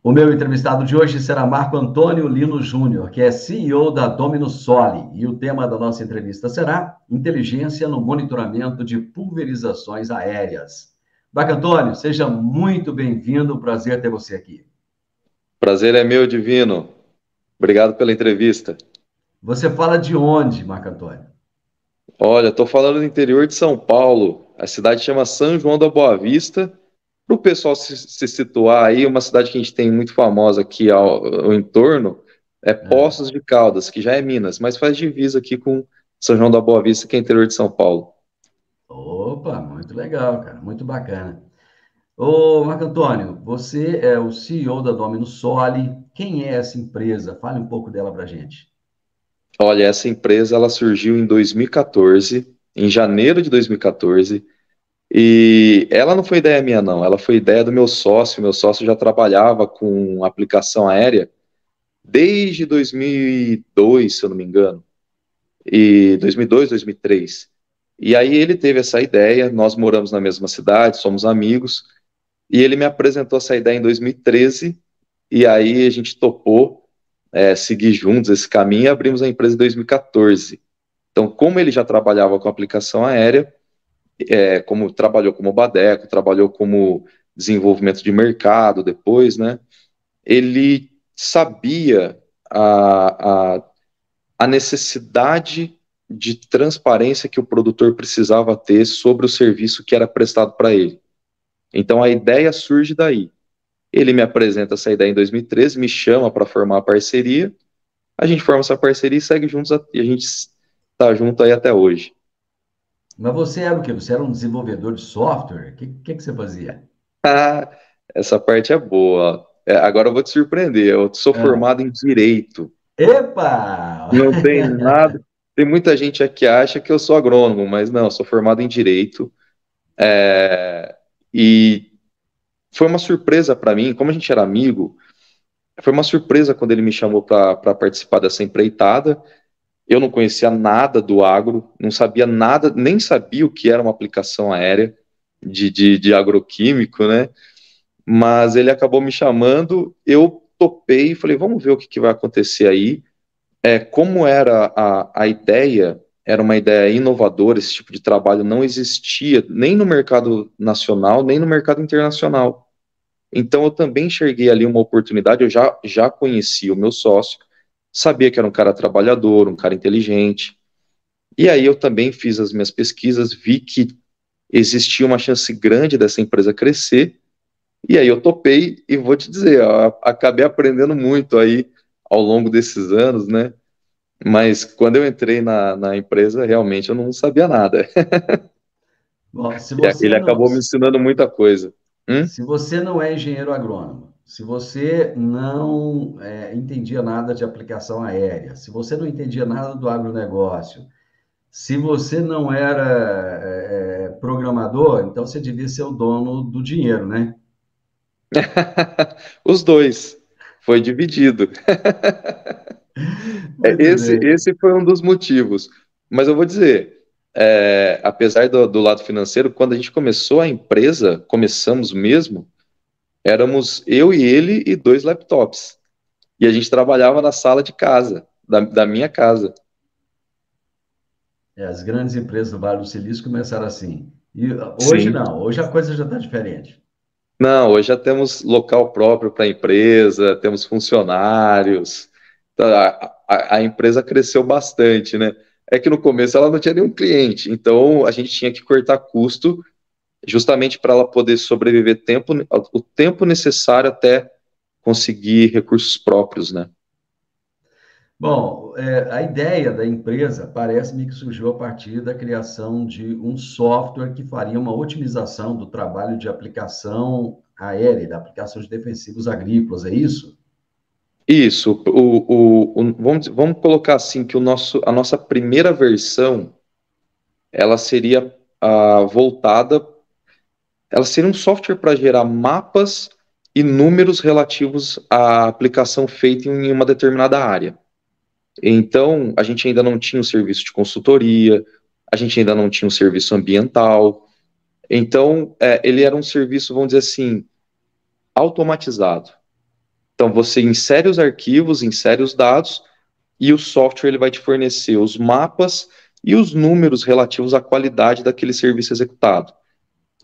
O meu entrevistado de hoje será Marco Antônio Lino Júnior, que é CEO da Domino Soli, e o tema da nossa entrevista será Inteligência no Monitoramento de Pulverizações Aéreas. Marco Antônio, seja muito bem-vindo, prazer ter você aqui. Prazer é meu, divino. Obrigado pela entrevista. Você fala de onde, Marco Antônio? Olha, estou falando do interior de São Paulo. A cidade chama São João da Boa Vista. Para o pessoal se situar aí, uma cidade que a gente tem muito famosa aqui ao entorno é Ah, Poços de Caldas, que já é Minas, mas faz divisa aqui com São João da Boa Vista, que é interior de São Paulo. opa, muito legal, cara, muito bacana. Ô, Marco Antônio, você é o CEO da Domino Soli. Quem é essa empresa? Fale um pouco dela para gente. Olha, essa empresa ela surgiu em 2014, em janeiro de 2014. E ela não foi ideia minha, não. Ela foi ideia do meu sócio. Meu sócio já trabalhava com aplicação aérea desde 2002, se eu não me engano. E 2002, 2003. E aí ele teve essa ideia. Nós moramos na mesma cidade, somos amigos. E ele me apresentou essa ideia em 2013. E aí a gente topou seguir juntos esse caminho e abrimos a empresa em 2014. Então, como ele já trabalhava com aplicação aérea, como trabalhou como Badeco, trabalhou como desenvolvimento de mercado depois, né? Ele sabia a necessidade de transparência que o produtor precisava ter sobre o serviço que era prestado para ele. Então a ideia surge daí. Ele me apresenta essa ideia em 2013, me chama para formar a parceria, a gente forma essa parceria e segue juntos e a gente está junto aí até hoje. Mas você era o quê? Você era um desenvolvedor de software? O que você fazia? Ah, essa parte é boa. Agora eu vou te surpreender. Eu sou Ah. formado em direito. Epa! Não tem nada. Tem muita gente aqui que acha que eu sou agrônomo, mas não, eu sou formado em direito. E foi uma surpresa para mim, como a gente era amigo, foi uma surpresa quando ele me chamou para participar dessa empreitada. Eu não conhecia nada do agro, não sabia nada, nem sabia o que era uma aplicação aérea de agroquímico, né? Mas ele acabou me chamando, eu topei e falei, vamos ver o que, que vai acontecer aí. Como era a ideia, era uma ideia inovadora, esse tipo de trabalho não existia nem no mercado nacional, nem no mercado internacional. Então eu também enxerguei ali uma oportunidade, eu já conhecia o meu sócio, sabia que era um cara trabalhador, um cara inteligente, e aí eu também fiz as minhas pesquisas, vi que existia uma chance grande dessa empresa crescer, e aí eu topei e vou te dizer, acabei aprendendo muito aí ao longo desses anos, né? Mas quando eu entrei na empresa, realmente eu não sabia nada. Bom, se E você ele não, acabou me ensinando muita coisa. se você não é engenheiro agrônomo, se você não entendia nada de aplicação aérea, se você não entendia nada do agronegócio, se você não era programador, então você devia ser o dono do dinheiro, né? Os dois. Foi dividido. Muito Esse, bem. esse foi um dos motivos. Mas eu vou dizer, apesar do lado financeiro, quando a gente começou a empresa, começamos mesmo, éramos eu e ele e dois laptops. E a gente trabalhava na sala de casa, da minha casa. As grandes empresas do Vale do Silício começaram assim. E hoje Sim. não, hoje a coisa já está diferente. Não, hoje já temos local próprio para a empresa, temos funcionários. Tá, a empresa cresceu bastante, né? É que no começo ela não tinha nenhum cliente, então a gente tinha que cortar custo justamente para ela poder sobreviver o tempo necessário até conseguir recursos próprios, né? Bom, a ideia da empresa parece-me que surgiu a partir da criação de um software que faria uma otimização do trabalho de aplicação aérea, da aplicação de defensivos agrícolas, é isso? Isso, vamos colocar assim que a nossa primeira versão ela seria voltada. Ela seria um software para gerar mapas e números relativos à aplicação feita em uma determinada área. Então, a gente ainda não tinha o serviço de consultoria, a gente ainda não tinha o serviço ambiental. Então, ele era um serviço, vamos dizer assim, automatizado. Então, você insere os arquivos, insere os dados, e o software ele vai te fornecer os mapas e os números relativos à qualidade daquele serviço executado.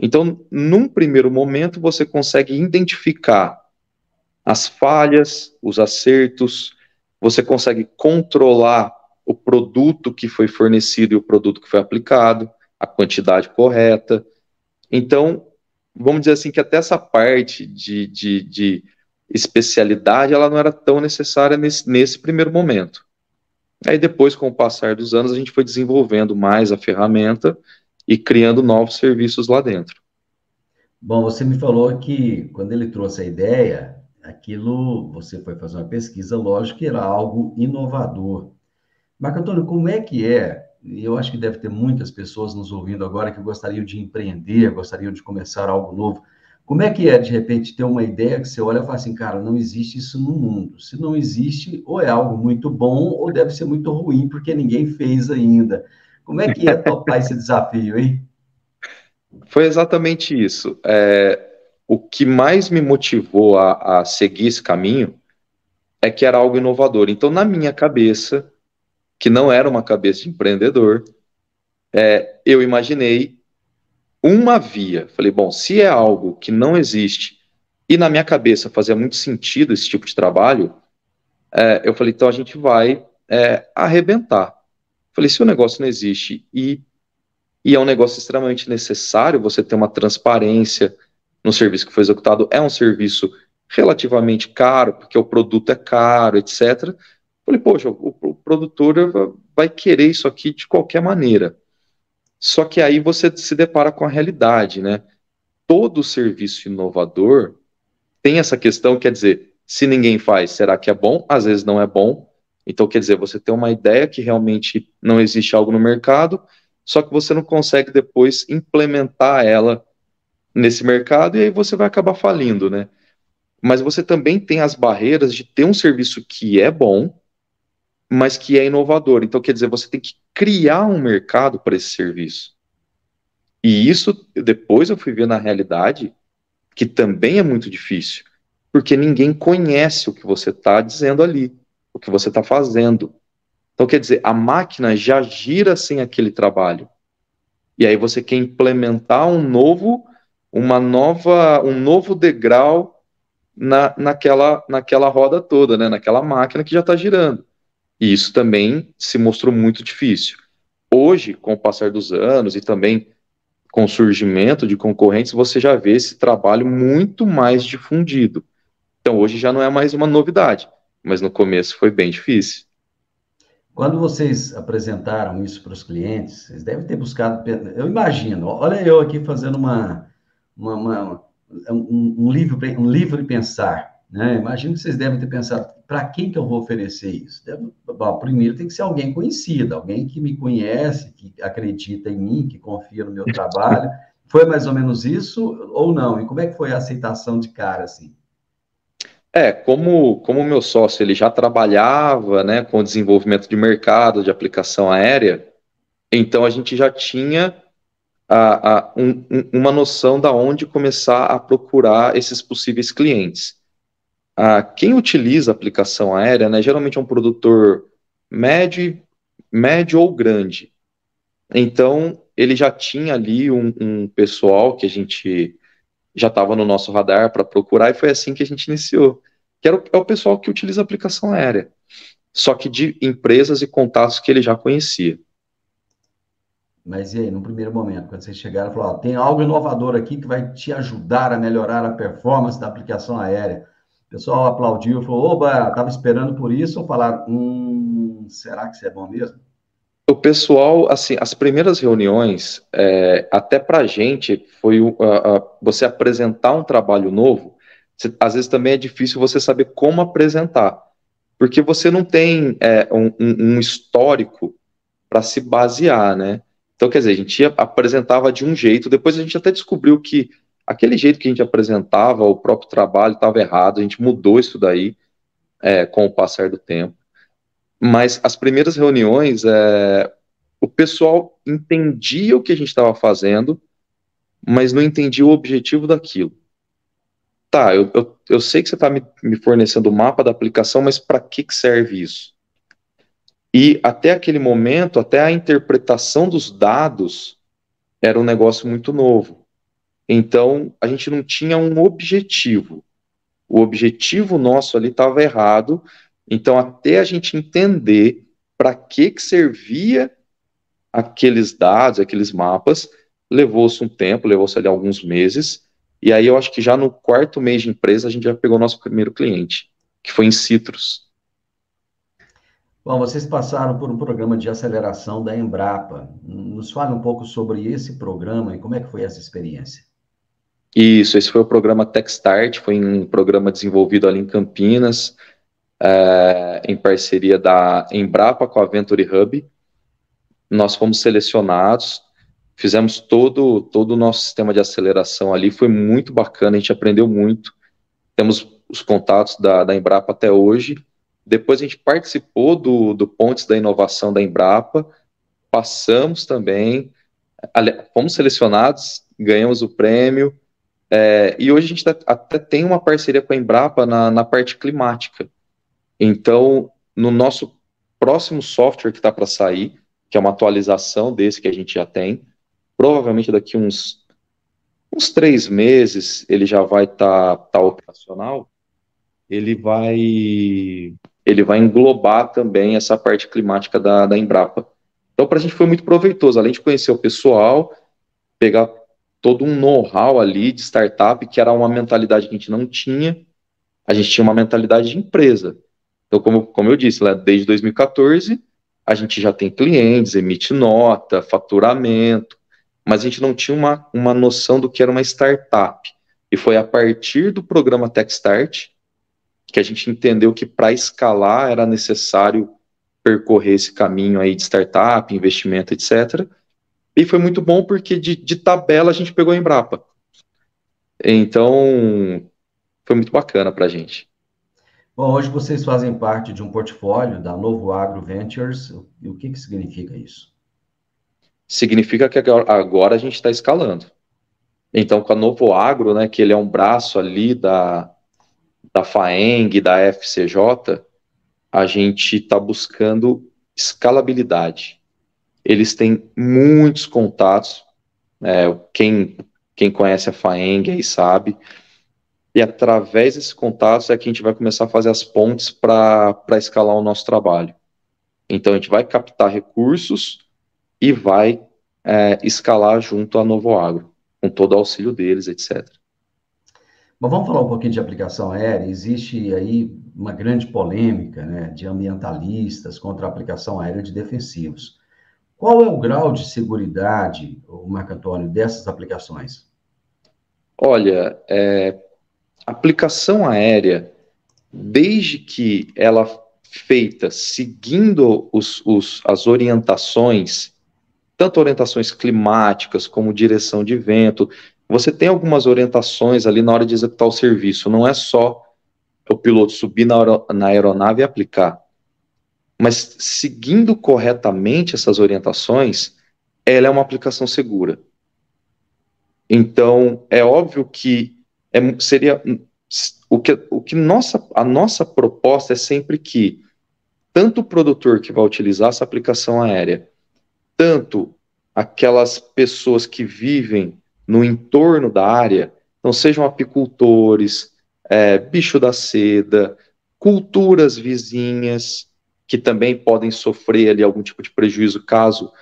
Então, num primeiro momento, você consegue identificar as falhas, os acertos, você consegue controlar o produto que foi fornecido e o produto que foi aplicado, a quantidade correta. Então, vamos dizer assim que até essa parte de especialidade, ela não era tão necessária nesse primeiro momento. Aí depois, com o passar dos anos, a gente foi desenvolvendo mais a ferramenta e criando novos serviços lá dentro. Bom, você me falou que quando ele trouxe a ideia, aquilo, você foi fazer uma pesquisa, lógico que era algo inovador. Marco Antônio, como é que é? E eu acho que deve ter muitas pessoas nos ouvindo agora que gostariam de empreender, gostariam de começar algo novo. Como é que é, de repente, ter uma ideia que você olha e fala assim, cara, não existe isso no mundo. Se não existe, ou é algo muito bom, ou deve ser muito ruim, porque ninguém fez ainda. Como é que é topar esse desafio, hein? Foi exatamente isso. O que mais me motivou a seguir esse caminho é que era algo inovador. Então, na minha cabeça, que não era uma cabeça de empreendedor, eu imaginei uma via. Falei, bom, se é algo que não existe, e na minha cabeça fazia muito sentido esse tipo de trabalho, eu falei, então a gente vai arrebentar. Falei, se o negócio não existe e é um negócio extremamente necessário, você ter uma transparência no serviço que foi executado, é um serviço relativamente caro, porque o produto é caro, etc. Falei, poxa, o produtor vai querer isso aqui de qualquer maneira. Só que aí você se depara com a realidade, né? Todo serviço inovador tem essa questão, quer dizer, se ninguém faz, será que é bom? Às vezes não é bom. Então, quer dizer, você tem uma ideia que realmente não existe algo no mercado, só que você não consegue depois implementar ela nesse mercado e aí você vai acabar falindo, né? Mas você também tem as barreiras de ter um serviço que é bom, mas que é inovador. Então, quer dizer, você tem que criar um mercado para esse serviço. E isso, depois eu fui ver na realidade, que também é muito difícil, porque ninguém conhece o que você está dizendo ali, o que você está fazendo. Então, quer dizer, a máquina já gira sem aquele trabalho. E aí você quer implementar um novo degrau naquela roda toda, né? Naquela máquina que já está girando. E isso também se mostrou muito difícil. Hoje, com o passar dos anos e também com o surgimento de concorrentes, você já vê esse trabalho muito mais difundido. Então, hoje já não é mais uma novidade, mas no começo foi bem difícil. Quando vocês apresentaram isso para os clientes, vocês devem ter buscado, eu imagino, olha eu aqui fazendo uma, uma- um livre pensar, né? Imagino que vocês devem ter pensado, para quem que eu vou oferecer isso? Bom, primeiro tem que ser alguém conhecido, alguém que me conhece, que acredita em mim, que confia no meu trabalho. Foi mais ou menos isso ou não? E como é que foi a aceitação de cara, assim? Como o meu sócio ele já trabalhava, né, com o desenvolvimento de mercado de aplicação aérea, então a gente já tinha uma noção da onde começar a procurar esses possíveis clientes. Quem utiliza a aplicação aérea, né, geralmente é um produtor médio, médio ou grande. Então, ele já tinha ali um pessoal que a gente já estava no nosso radar para procurar, e foi assim que a gente iniciou. Que é o pessoal que utiliza a aplicação aérea, só que de empresas e contatos que ele já conhecia. Mas e aí, no primeiro momento, quando vocês chegaram, falaram, ó, tem algo inovador aqui que vai te ajudar a melhorar a performance da aplicação aérea. O pessoal aplaudiu, falou, oba, estava esperando por isso, ou falaram, será que isso é bom mesmo? O pessoal, assim, as primeiras reuniões, até para a gente, foi você apresentar um trabalho novo. Às vezes também é difícil você saber como apresentar, porque você não tem um histórico para se basear, né? Então, quer dizer, a gente apresentava de um jeito, depois a gente até descobriu que aquele jeito que a gente apresentava, o próprio trabalho estava errado, a gente mudou isso daí com o passar do tempo. Mas as primeiras reuniões, o pessoal entendia o que a gente estava fazendo, mas não entendia o objetivo daquilo. tá, eu sei que você está me fornecendo o mapa da aplicação, mas para que serve isso? E até aquele momento, até a interpretação dos dados era um negócio muito novo. Então, a gente não tinha um objetivo. O objetivo nosso ali estava errado. Então, até a gente entender para que servia aqueles dados, aqueles mapas, levou-se um tempo, levou-se ali alguns meses. E aí eu acho que já no quarto mês de empresa a gente já pegou nosso primeiro cliente, que foi em Citrus. Bom, vocês passaram por um programa de aceleração da Embrapa. Nos fale um pouco sobre esse programa e como é que foi essa experiência. Isso, esse foi o programa Techstart, foi um programa desenvolvido ali em Campinas, em parceria da Embrapa com a Venture Hub. Nós fomos selecionados, fizemos todo o nosso sistema de aceleração ali, foi muito bacana, a gente aprendeu muito. Temos os contatos da Embrapa até hoje. Depois a gente participou do Pontes da Inovação da Embrapa, passamos também, fomos selecionados, ganhamos o prêmio, e hoje a gente até tem uma parceria com a Embrapa na parte climática. Então, no nosso próximo software que está para sair, que é uma atualização desse que a gente já tem, provavelmente daqui uns 3 meses ele já vai tá operacional, ele vai, ele vai englobar também essa parte climática da Embrapa. Então, para a gente foi muito proveitoso, além de conhecer o pessoal, pegar todo um know-how ali de startup, que era uma mentalidade que a gente não tinha, a gente tinha uma mentalidade de empresa. Então, como eu disse, lá desde 2014, a gente já tem clientes, emite nota, faturamento, mas a gente não tinha uma noção do que era uma startup. E foi a partir do programa Techstart que a gente entendeu que para escalar era necessário percorrer esse caminho aí de startup, investimento, etc. E foi muito bom porque de tabela a gente pegou a Embrapa. Então, foi muito bacana para a gente. Bom, hoje vocês fazem parte de um portfólio da Novo Agro Ventures. E o que significa isso? Significa que agora a gente está escalando. Então, com a Novo Agro, né, que ele é um braço ali da FAENG, da FCJ, a gente está buscando escalabilidade. Eles têm muitos contatos, quem conhece a FAENG aí sabe, e através desses contatos é que a gente vai começar a fazer as pontes para escalar o nosso trabalho. Então, a gente vai captar recursos e vai escalar junto à Novo Agro, com todo o auxílio deles, etc. Bom, vamos falar um pouquinho de aplicação aérea. Existe aí uma grande polêmica, né, de ambientalistas contra a aplicação aérea de defensivos. Qual é o grau de seguridade, Marco Antônio, dessas aplicações? Olha, aplicação aérea, desde que ela feita seguindo as orientações, tanto orientações climáticas como direção de vento, você tem algumas orientações ali na hora de executar o serviço, não é só o piloto subir na aeronave e aplicar. Mas seguindo corretamente essas orientações, ela é uma aplicação segura. Então, é óbvio que seria a nossa proposta é sempre que tanto o produtor que vai utilizar essa aplicação aérea, tanto aquelas pessoas que vivem no entorno da área, não sejam apicultores, bicho da seda, culturas vizinhas, que também podem sofrer ali algum tipo de prejuízo caso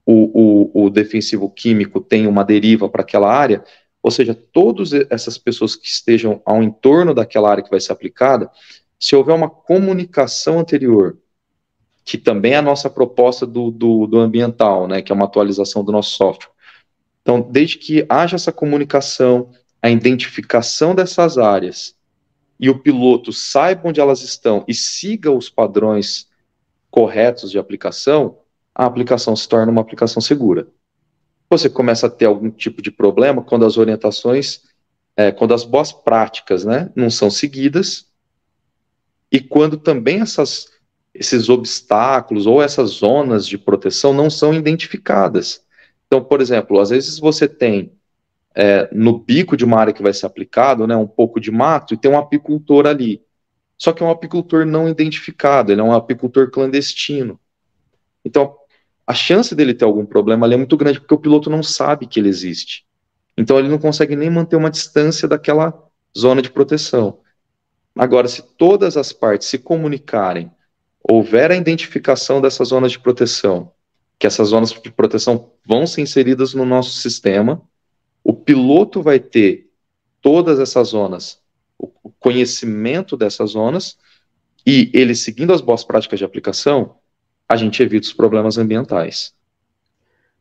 o defensivo químico tenha uma deriva para aquela área, ou seja, todas essas pessoas que estejam ao entorno daquela área que vai ser aplicada, se houver uma comunicação anterior, que também é a nossa proposta do ambiental, né, que é uma atualização do nosso software. Então, desde que haja essa comunicação, a identificação dessas áreas, e o piloto saiba onde elas estão e siga os padrões corretos de aplicação, a aplicação se torna uma aplicação segura. Você começa a ter algum tipo de problema quando as orientações, quando as boas práticas, né, não são seguidas, e quando também esses obstáculos ou essas zonas de proteção não são identificadas. Então, por exemplo, às vezes você tem no bico de uma área que vai ser aplicado, né, um pouco de mato, e tem um apicultor ali. Só que é um apicultor não identificado, ele é um apicultor clandestino. Então, a chance dele ter algum problema ali é muito grande, porque o piloto não sabe que ele existe. Então, ele não consegue nem manter uma distância daquela zona de proteção. Agora, se todas as partes se comunicarem, houver a identificação dessas zonas de proteção, que essas zonas de proteção vão ser inseridas no nosso sistema, o piloto vai ter todas essas zonas, o conhecimento dessas zonas, e ele seguindo as boas práticas de aplicação, a gente evita os problemas ambientais.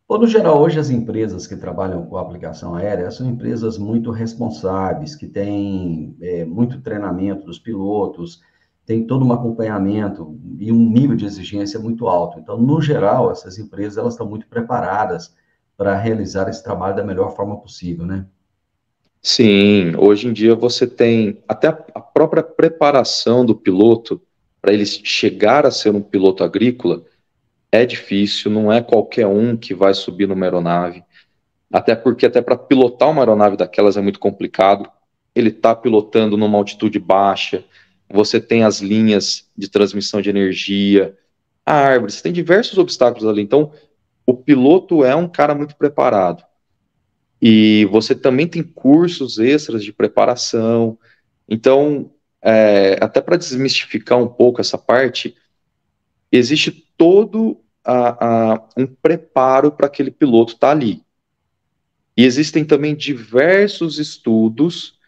Bom, no geral, hoje as empresas que trabalham com aplicação aérea são empresas muito responsáveis, que têm muito treinamento dos pilotos, tem todo um acompanhamento e um nível de exigência muito alto. Então, no geral, essas empresas elas estão muito preparadas para realizar esse trabalho da melhor forma possível, né? Sim, hoje em dia você tem até a própria preparação do piloto para ele chegar a ser um piloto agrícola é difícil, não é qualquer um que vai subir numa aeronave, até porque até para pilotar uma aeronave daquelas é muito complicado. Ele está pilotando numa altitude baixa, você tem as linhas de transmissão de energia, a árvore, você tem diversos obstáculos ali. Então, o piloto é um cara muito preparado. E você também tem cursos extras de preparação. Então, até para desmistificar um pouco essa parte, existe todo um preparo para aquele piloto estar ali. E existem também diversos estudos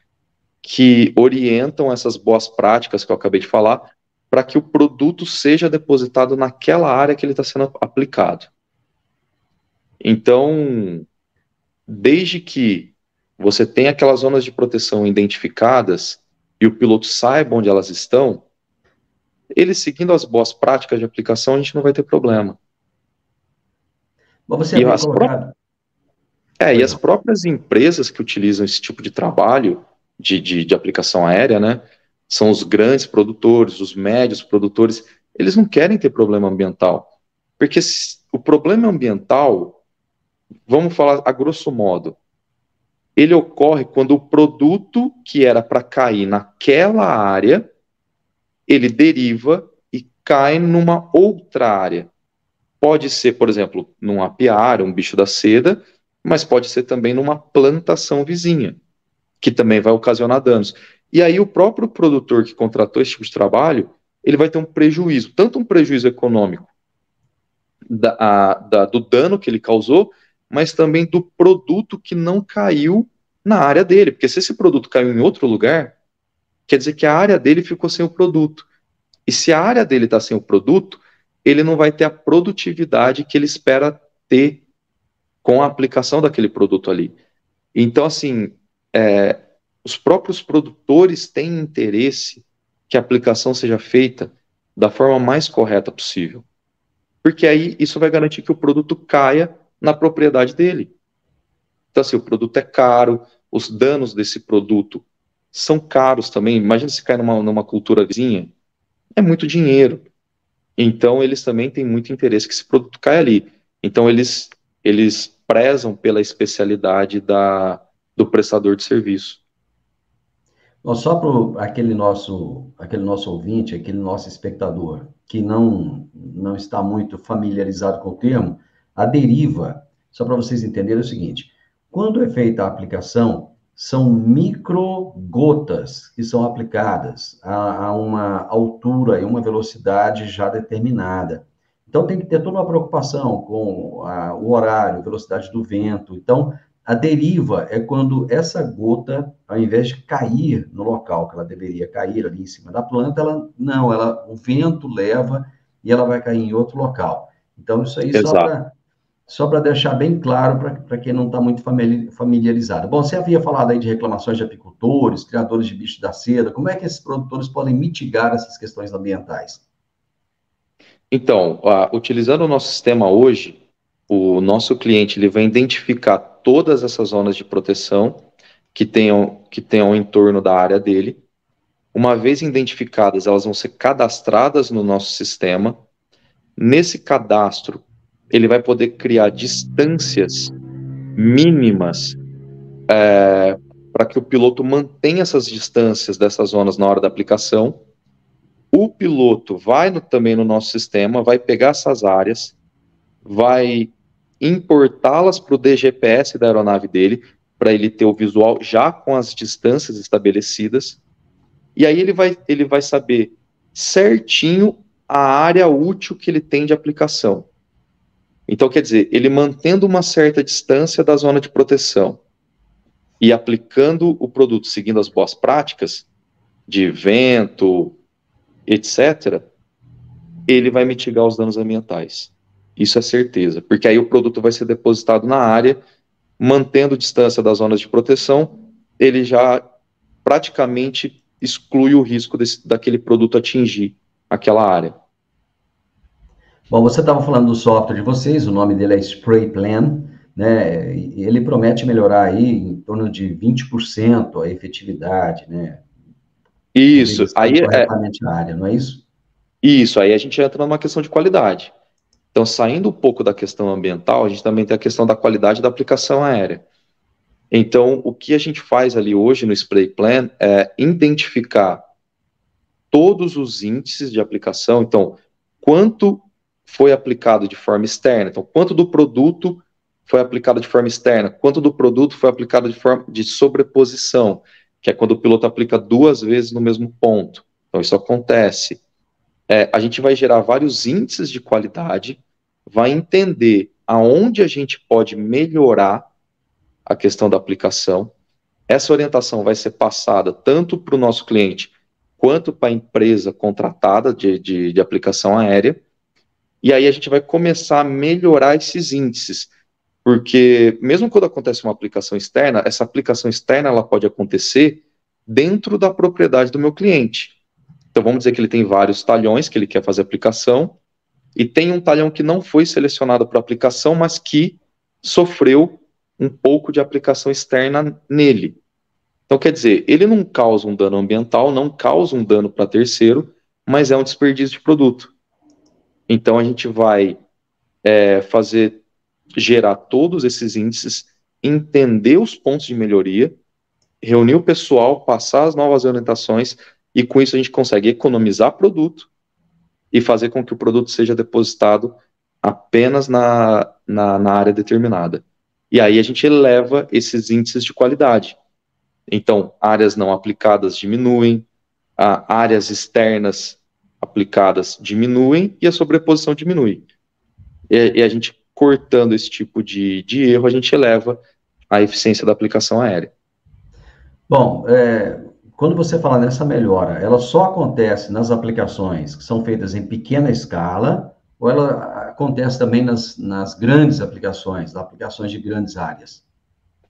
que orientam essas boas práticas que eu acabei de falar, para que o produto seja depositado naquela área que ele está sendo aplicado. Então, desde que você tenha aquelas zonas de proteção identificadas e o piloto saiba onde elas estão, ele seguindo as boas práticas de aplicação, a gente não vai ter problema. Mas você E havia as, pró colocado... e Pois as não. próprias empresas que utilizam esse tipo de trabalho de aplicação aérea, né, são os grandes produtores, os médios produtores, eles não querem ter problema ambiental. Porque o problema ambiental, vamos falar a grosso modo, ele ocorre quando o produto que era para cair naquela área, ele deriva e cai numa outra área. Pode ser, por exemplo, num apiário, um bicho da seda, mas pode ser também numa plantação vizinha, que também vai ocasionar danos. E aí o próprio produtor que contratou esse tipo de trabalho, ele vai ter um prejuízo, tanto um prejuízo econômico do dano que ele causou, mas também do produto que não caiu na área dele, porque se esse produto caiu em outro lugar, quer dizer que a área dele ficou sem o produto. E se a área dele está sem o produto, ele não vai ter a produtividade que ele espera ter com a aplicação daquele produto ali. Então, assim, os próprios produtores têm interesse que a aplicação seja feita da forma mais correta possível. Porque aí isso vai garantir que o produto caia na propriedade dele. Então, assim, o produto é caro, os danos desse produto são caros também. Imagina se cai numa cultura vizinha, é muito dinheiro. Então, eles também têm muito interesse que esse produto caia ali. Então, eles prezam pela especialidade do prestador de serviço. Bom, só para aquele nosso ouvinte, aquele nosso espectador, que não está muito familiarizado com o termo, a deriva, só para vocês entenderem é o seguinte: quando é feita a aplicação, são microgotas que são aplicadas a uma altura e uma velocidade já determinada. Então, tem que ter toda uma preocupação com o horário, velocidade do vento. Então, a deriva é quando essa gota, ao invés de cair no local que ela deveria cair, ali em cima da planta, o vento leva e ela vai cair em outro local. Então, isso aí Exato. só para deixar bem claro para quem não está muito familiarizado. Bom, você havia falado aí de reclamações de apicultores, criadores de bichos da seda. Como é que esses produtores podem mitigar essas questões ambientais? Então, utilizando o nosso sistema hoje, o nosso cliente ele vai identificar todas essas zonas de proteção que tenham em torno da área dele. Uma vez identificadas, elas vão ser cadastradas no nosso sistema. Nesse cadastro, ele vai poder criar distâncias mínimas para que o piloto mantenha essas distâncias dessas zonas na hora da aplicação. O piloto vai também no nosso sistema, vai pegar essas áreas, vai importá-las para o DGPS da aeronave dele, para ele ter o visual já com as distâncias estabelecidas, e aí ele vai saber certinho a área útil que ele tem de aplicação. Então, quer dizer, ele mantendo uma certa distância da zona de proteção e aplicando o produto seguindo as boas práticas de vento, etc., ele vai mitigar os danos ambientais. Isso é certeza, porque aí o produto vai ser depositado na área, mantendo distância das zonas de proteção, ele já praticamente exclui o risco daquele produto atingir aquela área. Bom, você estava falando do software de vocês, o nome dele é Spray Plan, né? E ele promete melhorar aí em torno de 20% a efetividade, né? Isso, aí corretamente a área, não é isso? Isso, aí a gente entra numa questão de qualidade. Então, saindo um pouco da questão ambiental, a gente também tem a questão da qualidade da aplicação aérea. Então, o que a gente faz ali hoje no Spray Plan é identificar todos os índices de aplicação. Então, quanto foi aplicado de forma externa? Então, quanto do produto foi aplicado de forma externa? Quanto do produto foi aplicado de forma de sobreposição? Que é quando o piloto aplica 2 vezes no mesmo ponto. Então, isso acontece. A gente vai gerar vários índices de qualidade, vai entender aonde a gente pode melhorar a questão da aplicação. Essa orientação vai ser passada tanto para o nosso cliente quanto para a empresa contratada de aplicação aérea. E aí a gente vai começar a melhorar esses índices, porque mesmo quando acontece uma aplicação externa, essa aplicação externa ela pode acontecer dentro da propriedade do meu cliente. Então vamos dizer que ele tem vários talhões que ele quer fazer aplicação, e tem um talhão que não foi selecionado para aplicação, mas que sofreu um pouco de aplicação externa nele. Então, quer dizer, ele não causa um dano ambiental, não causa um dano para terceiro, mas é um desperdício de produto. Então, a gente vai gerar todos esses índices, entender os pontos de melhoria, reunir o pessoal, passar as novas orientações, e com isso a gente consegue economizar produto e fazer com que o produto seja depositado apenas na área determinada. E aí a gente eleva esses índices de qualidade. Então, áreas não aplicadas diminuem, áreas externas aplicadas diminuem e a sobreposição diminui. E a gente, cortando esse tipo de erro, a gente eleva a eficiência da aplicação aérea. Bom, quando você fala nessa melhora, ela só acontece nas aplicações que são feitas em pequena escala, ou ela acontece também nas grandes aplicações, nas aplicações de grandes áreas?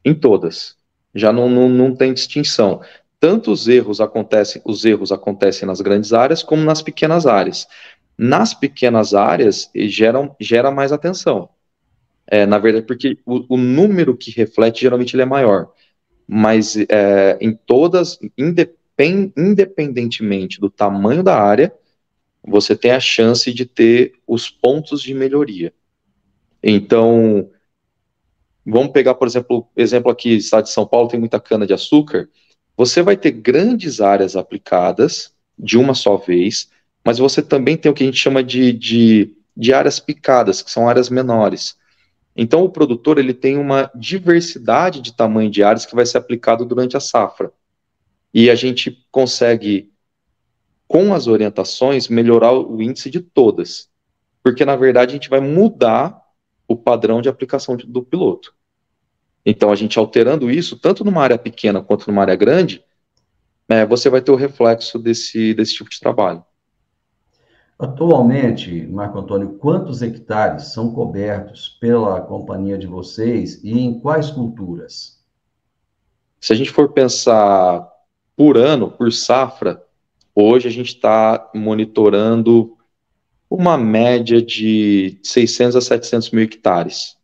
Em todas. Já não tem distinção. Tanto os erros acontecem nas grandes áreas como nas pequenas áreas. Nas pequenas áreas, gera mais atenção. Na verdade, porque o número que reflete, geralmente, ele é maior. Mas em todas, independentemente do tamanho da área, você tem a chance de ter os pontos de melhoria. Então, vamos pegar, por exemplo aqui, estado de São Paulo tem muita cana-de-açúcar. Você vai ter grandes áreas aplicadas de uma só vez, mas você também tem o que a gente chama de áreas picadas, que são áreas menores. Então, o produtor ele tem uma diversidade de tamanho de áreas que vai ser aplicado durante a safra. E a gente consegue, com as orientações, melhorar o índice de todas. Porque, na verdade, a gente vai mudar o padrão de aplicação do piloto. Então, a gente alterando isso, tanto numa área pequena quanto numa área grande, você vai ter o reflexo desse tipo de trabalho. Atualmente, Marco Antônio, quantos hectares são cobertos pela companhia de vocês e em quais culturas? Se a gente for pensar por ano, por safra, hoje a gente está monitorando uma média de 600 a 700 mil hectares.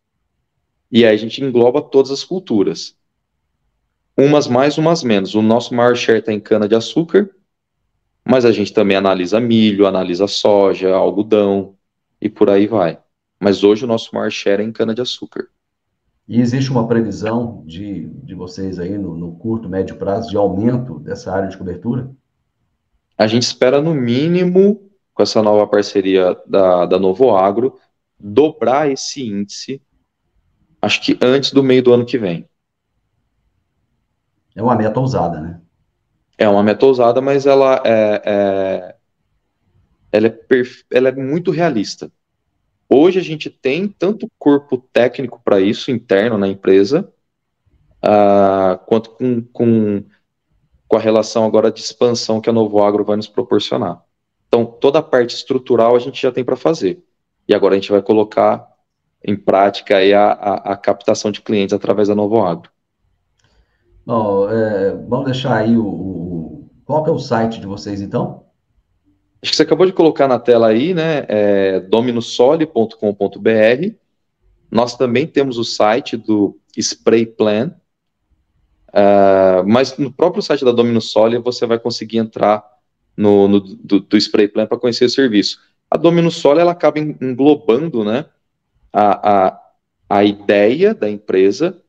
E aí a gente engloba todas as culturas. Umas mais, umas menos. O nosso maior share está em cana-de-açúcar, mas a gente também analisa milho, analisa soja, algodão e por aí vai. Mas hoje o nosso maior share é em cana-de-açúcar. E existe uma previsão de vocês aí no curto, médio prazo de aumento dessa área de cobertura? A gente espera, no mínimo, com essa nova parceria da Novo Agro, dobrar esse índice, acho que antes do meio do ano que vem. É uma meta ousada, né? É uma meta ousada, mas ela é muito realista. Hoje a gente tem tanto corpo técnico para isso, interno na empresa, quanto com a relação agora de expansão que a Novo Agro vai nos proporcionar. Então, toda a parte estrutural a gente já tem para fazer. E agora a gente vai colocar em prática aí a captação de clientes através da Novo Agro. Bom, vamos deixar aí qual que é o site de vocês, então? Acho que você acabou de colocar na tela aí, né? Dominosole.com.br. Nós também temos o site do Spray Plan, mas no próprio site da Dominosole você vai conseguir entrar do Spray Plan para conhecer o serviço. A Dominosole ela acaba englobando, né, a, a, a ideia da empresa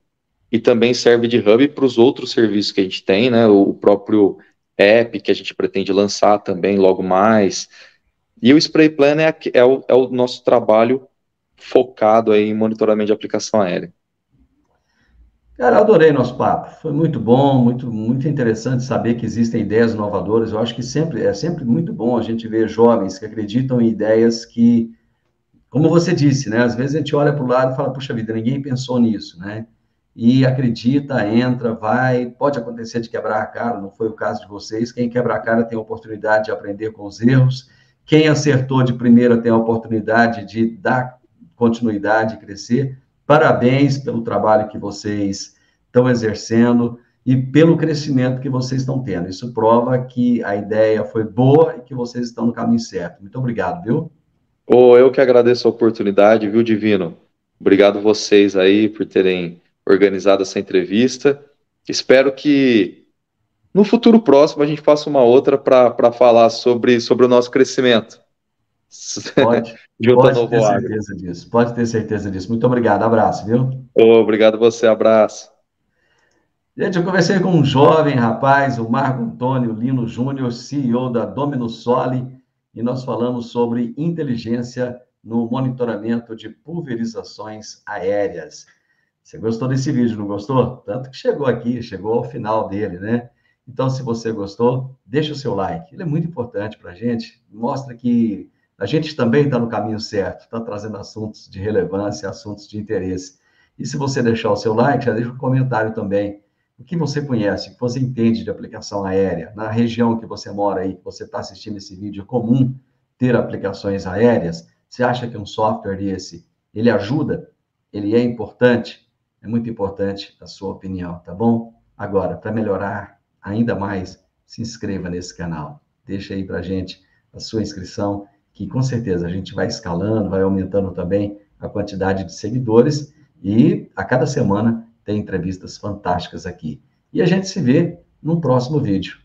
e também serve de hub para os outros serviços que a gente tem, né, o próprio app que a gente pretende lançar também logo mais. E o Spray Plan é o nosso trabalho focado aí em monitoramento de aplicação aérea. Cara, eu adorei nosso papo. Foi muito bom, muito interessante saber que existem ideias inovadoras. Eu acho que é sempre muito bom a gente ver jovens que acreditam em ideias que, como você disse, né? Às vezes a gente olha para o lado e fala, puxa vida, ninguém pensou nisso, né? E acredita, entra, vai. Pode acontecer de quebrar a cara, não foi o caso de vocês. Quem quebra a cara tem a oportunidade de aprender com os erros. Quem acertou de primeira tem a oportunidade de dar continuidade e crescer. Parabéns pelo trabalho que vocês estão exercendo e pelo crescimento que vocês estão tendo. Isso prova que a ideia foi boa e que vocês estão no caminho certo. Muito obrigado, viu? Eu que agradeço a oportunidade, viu, Divino? Obrigado vocês aí por terem organizado essa entrevista. Espero que no futuro próximo a gente faça uma outra para falar sobre o nosso crescimento Pode, junto ao pode ter Novo Agro. certeza disso. Pode ter certeza disso. Muito obrigado. Abraço, viu? Obrigado a você, abraço. Gente, eu conversei com um jovem rapaz, o Marco Antônio Lino Júnior, CEO da Dominusole, e nós falamos sobre inteligência no monitoramento de pulverizações aéreas. Você gostou desse vídeo, não gostou? Tanto que chegou aqui, chegou ao final dele, né? Então, se você gostou, deixa o seu like. Ele é muito importante para a gente, mostra que a gente também está no caminho certo, está trazendo assuntos de relevância, assuntos de interesse. E se você deixar o seu like, já deixa um comentário também. O que você conhece, o que você entende de aplicação aérea? Na região que você mora aí, que você está assistindo esse vídeo, é comum ter aplicações aéreas? Você acha que um software desse, ele ajuda? Ele é importante? É muito importante a sua opinião, tá bom? Agora, para melhorar ainda mais, se inscreva nesse canal. Deixa aí para gente a sua inscrição, que com certeza a gente vai escalando, vai aumentando também a quantidade de seguidores e a cada semana tem entrevistas fantásticas aqui. E a gente se vê no próximo vídeo.